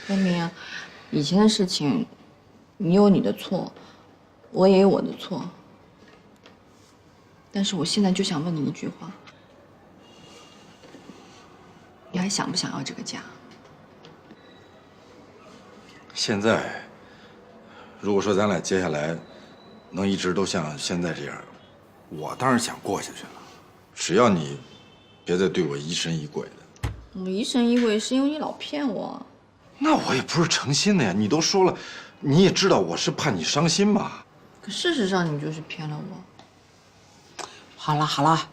文明，以前的事情，你有你的错，我也有我的错。但是我现在就想问你一句话：你还想不想要这个家？现在，如果说咱俩接下来能一直都像现在这样，我当然想过下去了。只要你别再对我疑神疑鬼的。我疑神疑鬼是因为你老骗我。那我也不是诚心的呀，你都说了，你也知道我是怕你伤心吧？可事实上你就是骗了我。好了好了，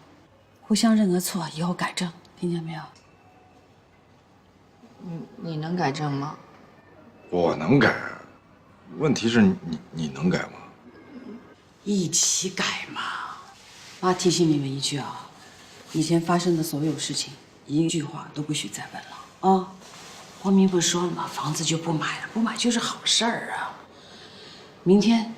互相认个错，以后改正，听见没有？你能改正吗？我能改，问题是你能改吗？一起改嘛。妈提醒你们一句啊，以前发生的所有事情，一句话都不许再问了啊。光明不是说了吗？房子就不买了，不买就是好事儿啊。明天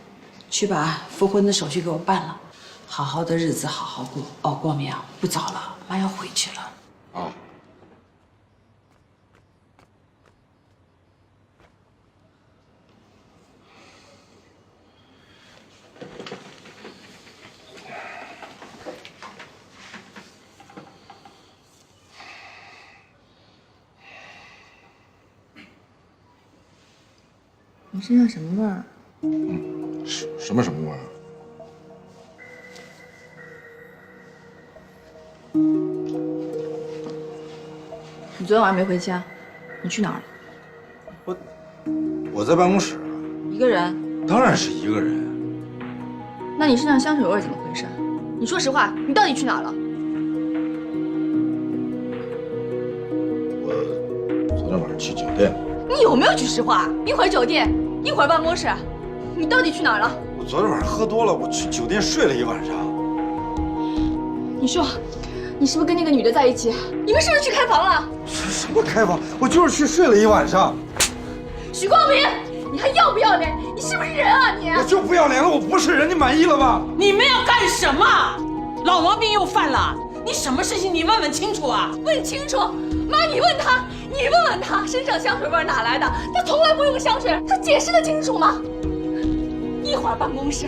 去把复婚的手续给我办了，好好的日子好好过。哦，光明啊，不早了，妈要回去了。啊。你身上什么味儿？什么味儿？你昨天晚上没回家，你去哪儿了？我在办公室。一个人？当然是一个人。那你身上香水味怎么回事？你说实话，你到底去哪儿了？我昨天晚上去酒店。你有没有句实话？一会儿酒店，一会儿办公室，你到底去哪儿了？我昨天晚上喝多了，我去酒店睡了一晚上。你说，你是不是跟那个女的在一起？你们是不是去开房了？什么开房？我就是去睡了一晚上。许光明，你还要不要脸？你是不是人啊你？我就不要脸了，我不是人，你满意了吧？你们要干什么？老毛病又犯了，你什么事情你问问清楚啊！问清楚，妈，你问他，你问问他，身上香水味哪来的？他从来不用香水，他解释得清楚吗？一会儿办公室，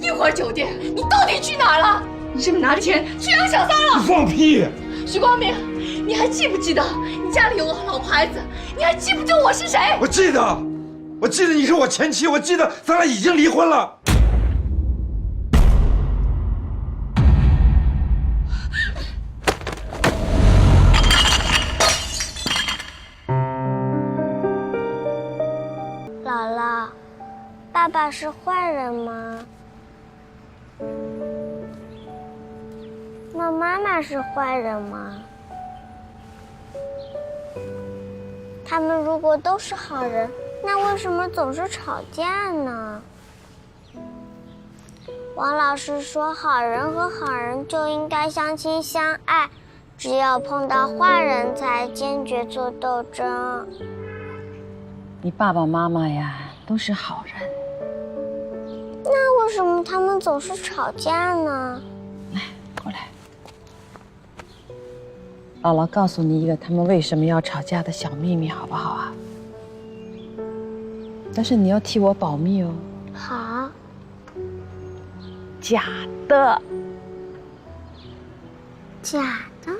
一会儿酒店，你到底去哪儿了？你是不是拿着钱去养小三了？你放屁！许光明，你还记不记得你家里有个老婆孩子？你还记不记得我是谁？我记得，我记得你是我前妻，我记得咱俩已经离婚了。姥姥，爸爸是坏人吗？那妈妈是坏人吗？他们如果都是好人，那为什么总是吵架呢？王老师说，好人和好人就应该相亲相爱，只有碰到坏人才坚决做斗争。你爸爸妈妈呀都是好人，那为什么他们总是吵架呢？来，过来。姥姥告诉你一个他们为什么要吵架的小秘密，好不好啊？但是你要替我保密哦。好。假的。假的？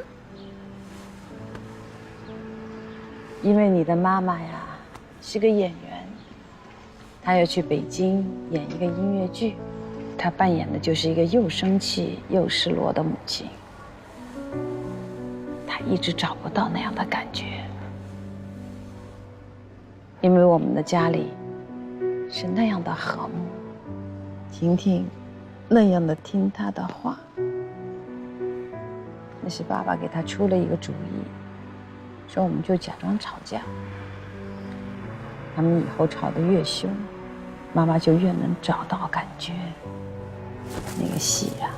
因为你的妈妈呀是个演员，她要去北京演一个音乐剧，她扮演的就是一个又生气又失落的母亲。她一直找不到那样的感觉，因为我们的家里是那样的和睦，婷婷那样的听她的话。那是爸爸给她出了一个主意，说我们就假装吵架，他们以后吵得越凶，妈妈就越能找到感觉，那个戏呀，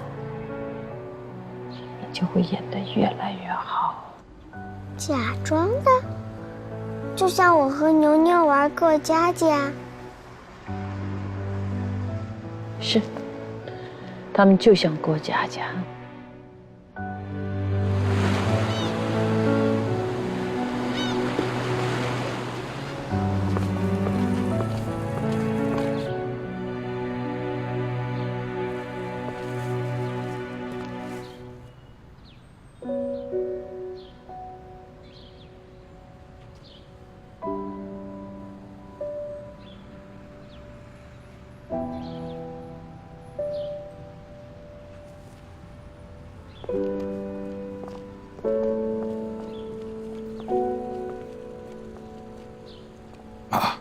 你就会演得越来越好。假装的？就像我和牛牛玩过家家。是，他们就像过家家。妈，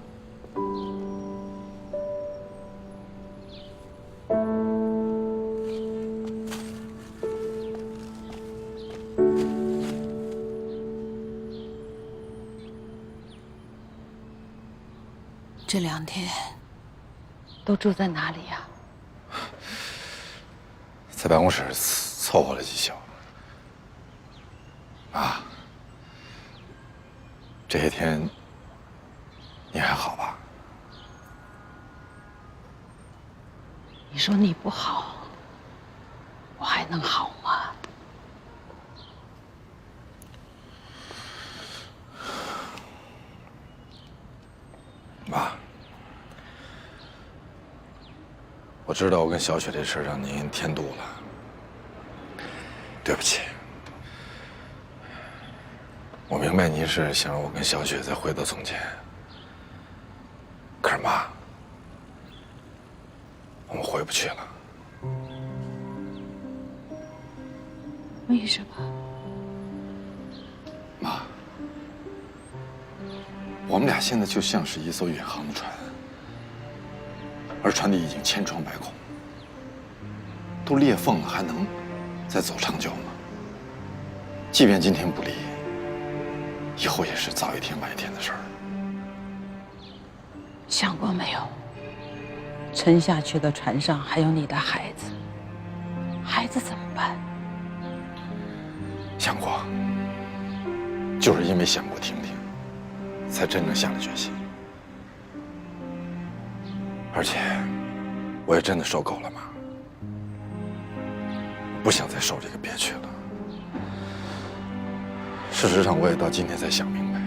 这2天都住在哪里呀？在办公室凑合了几宿。妈，这些天你还好吧？你说你不好，我还能好吗？妈，我知道我跟小雪这事让您添堵了，对不起。我明白您是想让我跟小雪再回到从前，可是妈，我们回不去了。为什么？妈，我们俩现在就像是一艘远航的船，而船底已经千疮百孔，都裂缝了，还能再走长久吗？即便今天不离，以后也是早一天晚一天的事儿。想过没有？沉下去的船上还有你的孩子，孩子怎么办？想过，就是因为想过听听，才真正下了决心。而且，我也真的受够了，妈，不想再受这个憋屈了。事实上，我也到今天才想明白，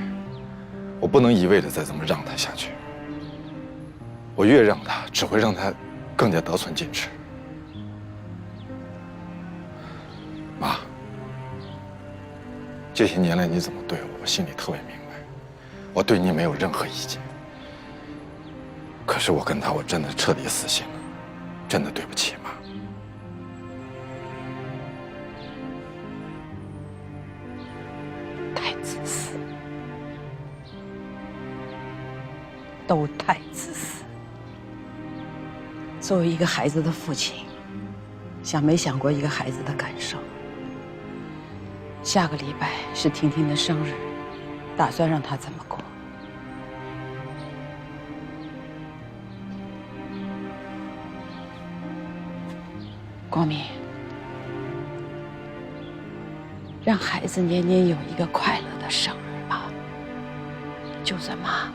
我不能一味的再这么让他下去。我越让他，只会让他更加得寸进尺。妈，这些年来你怎么对我，我心里特别明白。我对你没有任何意见。可是我跟他，我真的彻底死心了，真的对不起，妈。太自私，都太自私。作为一个孩子的父亲，想没想过一个孩子的感受？下个礼拜是婷婷的生日，打算让她怎么过？光明，让孩子年年有一个快乐的生日吧。就算妈